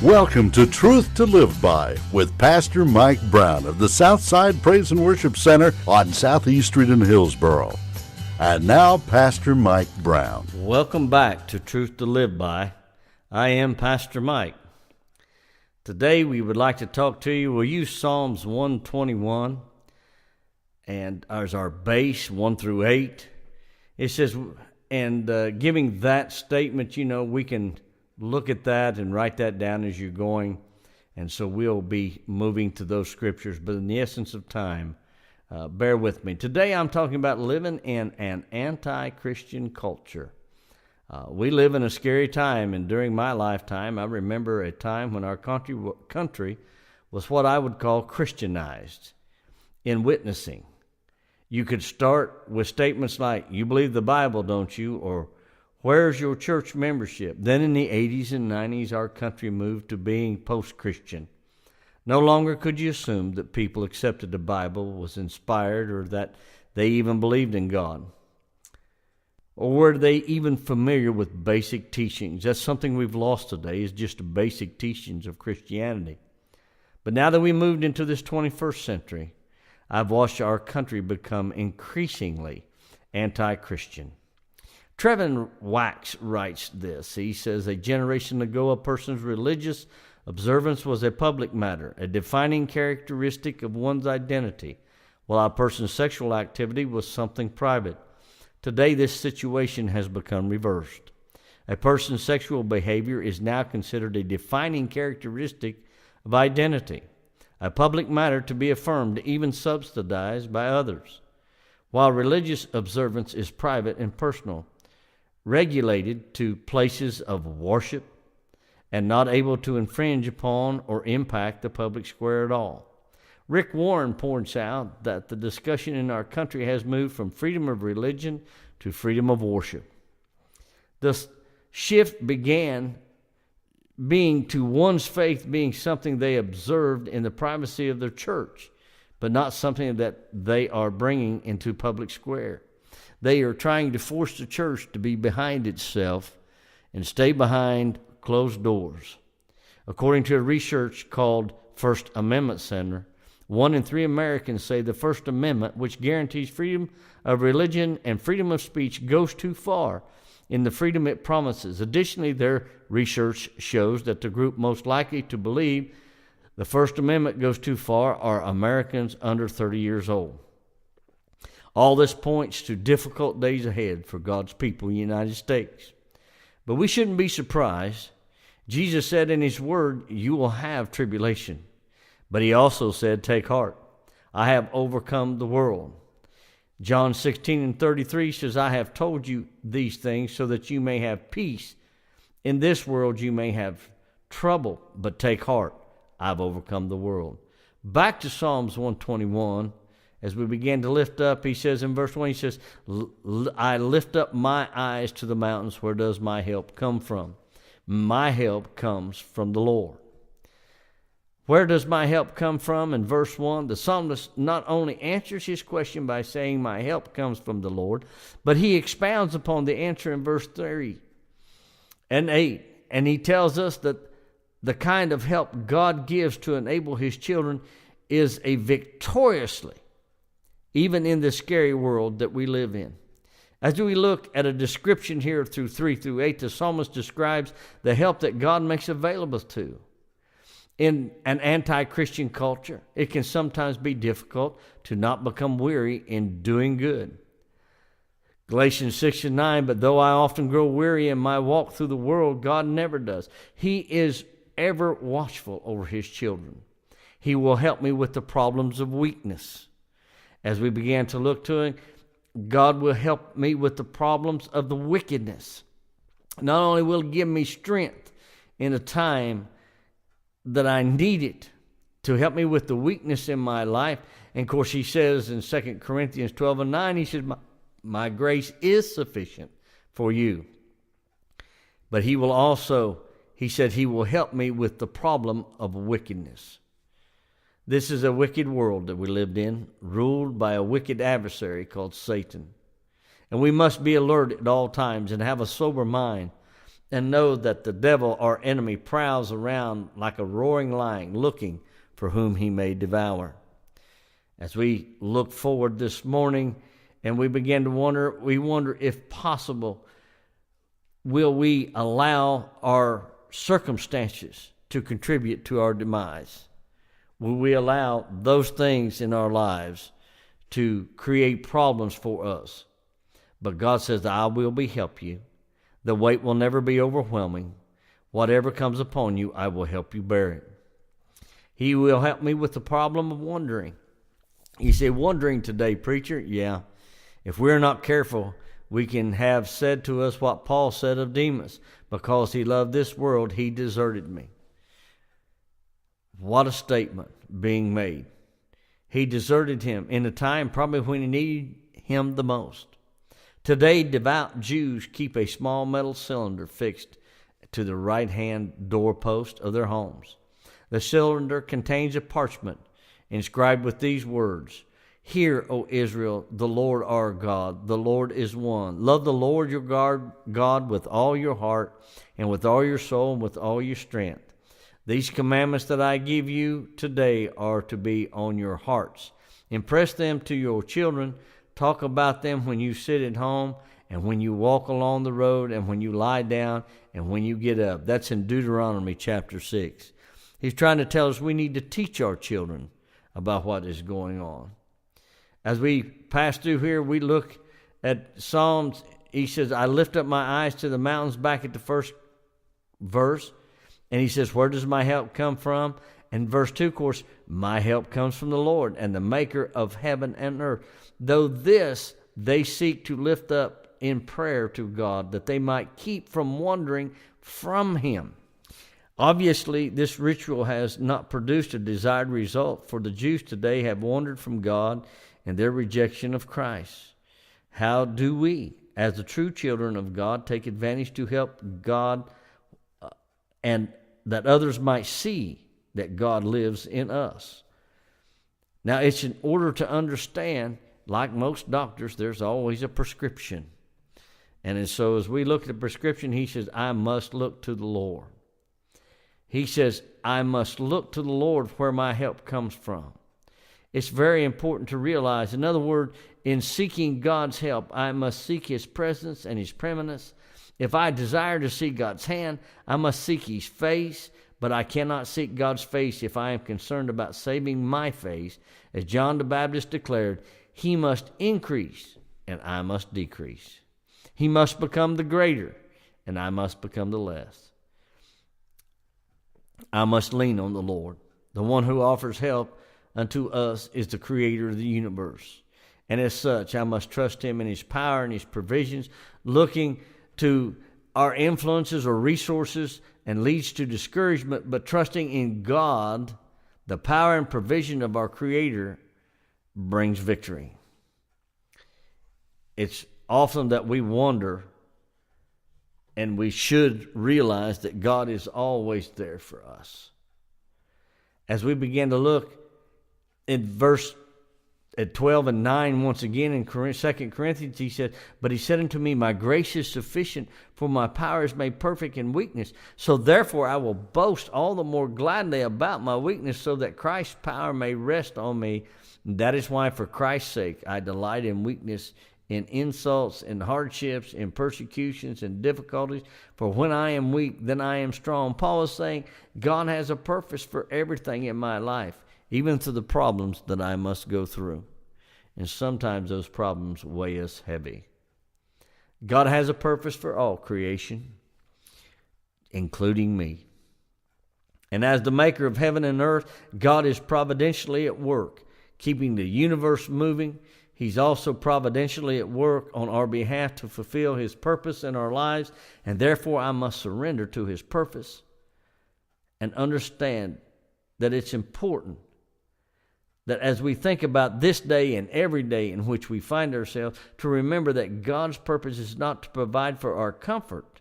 Welcome to Truth to Live By with Pastor Mike Brown of the Southside Praise and Worship Center on Southeast Street in Hillsboro. And now, Pastor Mike Brown. Welcome back to Truth to Live By. I am Pastor Mike. Today we would like to talk to you. We'll use Psalms 121 and as our base, 1 through 8. It says, and giving that statement, we can look at that and write that down as you're going. And so we'll be moving to those scriptures. But in the essence of time, bear with me. Today I'm talking about living in an anti-Christian culture. We live in a scary time, and during my lifetime, I remember a time when our country was what I would call Christianized in witnessing. You could start with statements like, "You believe the Bible, don't you?" or "Where's your church membership?" Then in the 80s and 90s, our country moved to being post-Christian. No longer could you assume that people accepted the Bible was inspired or that they even believed in God. Or were they even familiar with basic teachings? That's something we've lost today, is just the basic teachings of Christianity. But now that we moved into this 21st century, I've watched our country become increasingly anti-Christian. Trevin Wax writes this. He says, "A generation ago, a person's religious observance was a public matter, a defining characteristic of one's identity, while a person's sexual activity was something private. Today, this situation has become reversed. A person's sexual behavior is now considered a defining characteristic of identity, a public matter to be affirmed, even subsidized by others, while religious observance is private and personal, regulated to places of worship, and not able to infringe upon or impact the public square at all." Rick Warren points out that the discussion in our country has moved from freedom of religion to freedom of worship. The shift began being to one's faith being something they observed in the privacy of their church, but not something that they are bringing into public square. They are trying to force the church to be behind itself and stay behind closed doors. According to a research called First Amendment Center, 1 in 3 Americans say the First Amendment, which guarantees freedom of religion and freedom of speech, goes too far in the freedom it promises. Additionally, their research shows that the group most likely to believe the First Amendment goes too far are Americans under 30 years old. All this points to difficult days ahead for God's people in the United States. But we shouldn't be surprised. Jesus said in his word, "You will have tribulation." But he also said, "Take heart, I have overcome the world." John 16:33 says, "I have told you these things so that you may have peace. In this world you may have trouble, but take heart, I've overcome the world." Back to Psalms 121. As we begin to lift up, he says in verse 1, he says, "I lift up my eyes to the mountains. Where does my help come from? My help comes from the Lord." Where does my help come from? In verse 1, the psalmist not only answers his question by saying, "My help comes from the Lord," but he expounds upon the answer in verse 3 and 8. And he tells us that the kind of help God gives to enable his children is a victoriously, even in the scary world that we live in. As we look at a description here through 3 through 8, the psalmist describes the help that God makes available to. In an anti-Christian culture, it can sometimes be difficult to not become weary in doing good. Galatians 6:9, "But though I often grow weary in my walk through the world, God never does. He is ever watchful over his children. He will help me with the problems of weakness." As we began to look to him, God will help me with the problems of the wickedness. Not only will he give me strength in a time that I need it to help me with the weakness in my life. And of course, he says in 2 Corinthians 12:9, he says, my grace is sufficient for you. But he will also, he said, he will help me with the problem of wickedness. This is a wicked world that we lived in, ruled by a wicked adversary called Satan. And we must be alert at all times and have a sober mind and know that the devil, our enemy, prowls around like a roaring lion looking for whom he may devour. As we look forward this morning and we begin to wonder if possible, will we allow our circumstances to contribute to our demise? Will we allow those things in our lives to create problems for us? But God says, I will help you. The weight will never be overwhelming. Whatever comes upon you, I will help you bear it. He will help me with the problem of wondering. You say, wondering today, preacher? Yeah. If we're not careful, we can have said to us what Paul said of Demas. Because he loved this world, he deserted me. What a statement being made. He deserted him in a time probably when he needed him the most. Today, devout Jews keep a small metal cylinder fixed to the right-hand doorpost of their homes. The cylinder contains a parchment inscribed with these words, Hear, O Israel, the Lord our God, the Lord is one. Love the Lord your God with all your heart and with all your soul and with all your strength. These commandments that I give you today are to be on your hearts. Impress them to your children. Talk about them when you sit at home and when you walk along the road and when you lie down and when you get up. That's in Deuteronomy chapter 6. He's trying to tell us we need to teach our children about what is going on. As we pass through here, we look at Psalms. He says, I lift up my eyes to the mountains, back at the first verse. And he says, where does my help come from? And verse 2, of course, my help comes from the Lord and the maker of heaven and earth. Though this they seek to lift up in prayer to God, that they might keep from wandering from him. Obviously, this ritual has not produced a desired result, for the Jews today have wandered from God in their rejection of Christ. How do we, as the true children of God, take advantage to help God and that others might see that God lives in us? Now, it's in order to understand, like most doctors, there's always a prescription. And so as we look at the prescription, he says, I must look to the Lord. He says, I must look to the Lord where my help comes from. It's very important to realize, in other words, in seeking God's help, I must seek his presence and his preeminence. If I desire to see God's hand, I must seek his face, but I cannot seek God's face if I am concerned about saving my face. As John the Baptist declared, he must increase and I must decrease. He must become the greater and I must become the less. I must lean on the Lord. The one who offers help unto us is the creator of the universe. And as such, I must trust him in his power and his provisions, looking to our influences or resources and leads to discouragement, but trusting in God, the power and provision of our creator, brings victory. It's often that we wonder, and we should realize that God is always there for us. As we begin to look in verse at 12 and 9, once again in 2 Corinthians, he said, But he said unto me, My grace is sufficient, for my power is made perfect in weakness. So therefore I will boast all the more gladly about my weakness, so that Christ's power may rest on me. And that is why, for Christ's sake, I delight in weakness, in insults, in hardships, in persecutions, in difficulties. For when I am weak, then I am strong. Paul is saying, God has a purpose for everything in my life, even to the problems that I must go through. And sometimes those problems weigh us heavy. God has a purpose for all creation, including me. And as the maker of heaven and earth, God is providentially at work, keeping the universe moving. He's also providentially at work on our behalf to fulfill his purpose in our lives, and therefore I must surrender to his purpose and understand that it's important that as we think about this day and every day in which we find ourselves, to remember that God's purpose is not to provide for our comfort,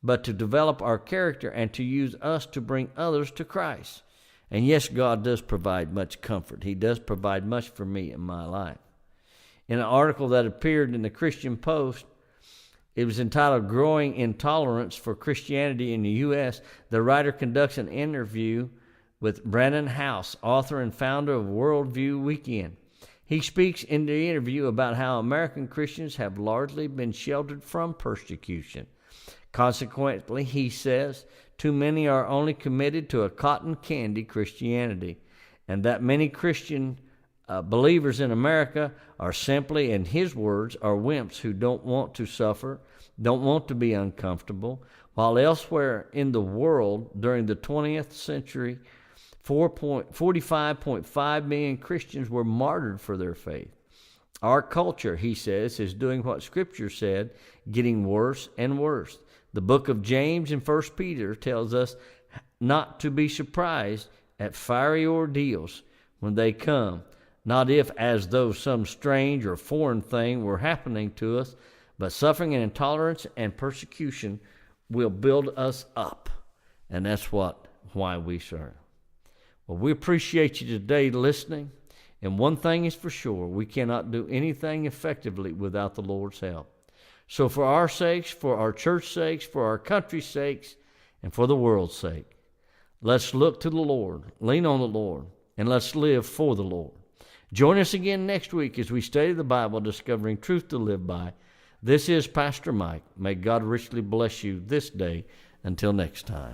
but to develop our character and to use us to bring others to Christ. And yes, God does provide much comfort. He does provide much for me in my life. In an article that appeared in the Christian Post, It was entitled Growing Intolerance for Christianity in the U.S. The writer conducts an interview with Brandon House, author and founder of Worldview Weekend. He speaks in the interview about how American Christians have largely been sheltered from persecution. Consequently, he says, too many are only committed to a cotton candy Christianity, and that many Christian believers in America are simply, in his words, are wimps who don't want to suffer, don't want to be uncomfortable, while elsewhere in the world during the 20th century, 45.5 million Christians were martyred for their faith. Our culture, he says, is doing what Scripture said, getting worse and worse. The book of James and 1 Peter tells us not to be surprised at fiery ordeals when they come, not if as though some strange or foreign thing were happening to us, but suffering and intolerance and persecution will build us up. And that's why we serve. Well, we appreciate you today listening. And one thing is for sure, we cannot do anything effectively without the Lord's help. So for our sakes, for our church sakes, for our country's sakes, and for the world's sake, let's look to the Lord, lean on the Lord, and let's live for the Lord. Join us again next week as we study the Bible, discovering truth to live by. This is Pastor Mike. May God richly bless you this day. Until next time.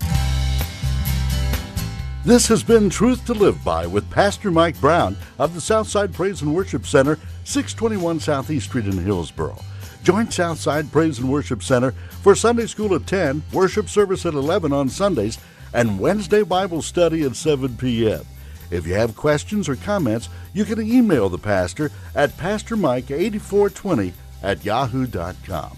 This has been Truth to Live By with Pastor Mike Brown of the Southside Praise and Worship Center, 621 Southeast Street in Hillsboro. Join Southside Praise and Worship Center for Sunday School at 10, worship service at 11 on Sundays, and Wednesday Bible study at 7 p.m. If you have questions or comments, you can email the pastor at pastormike8420@yahoo.com.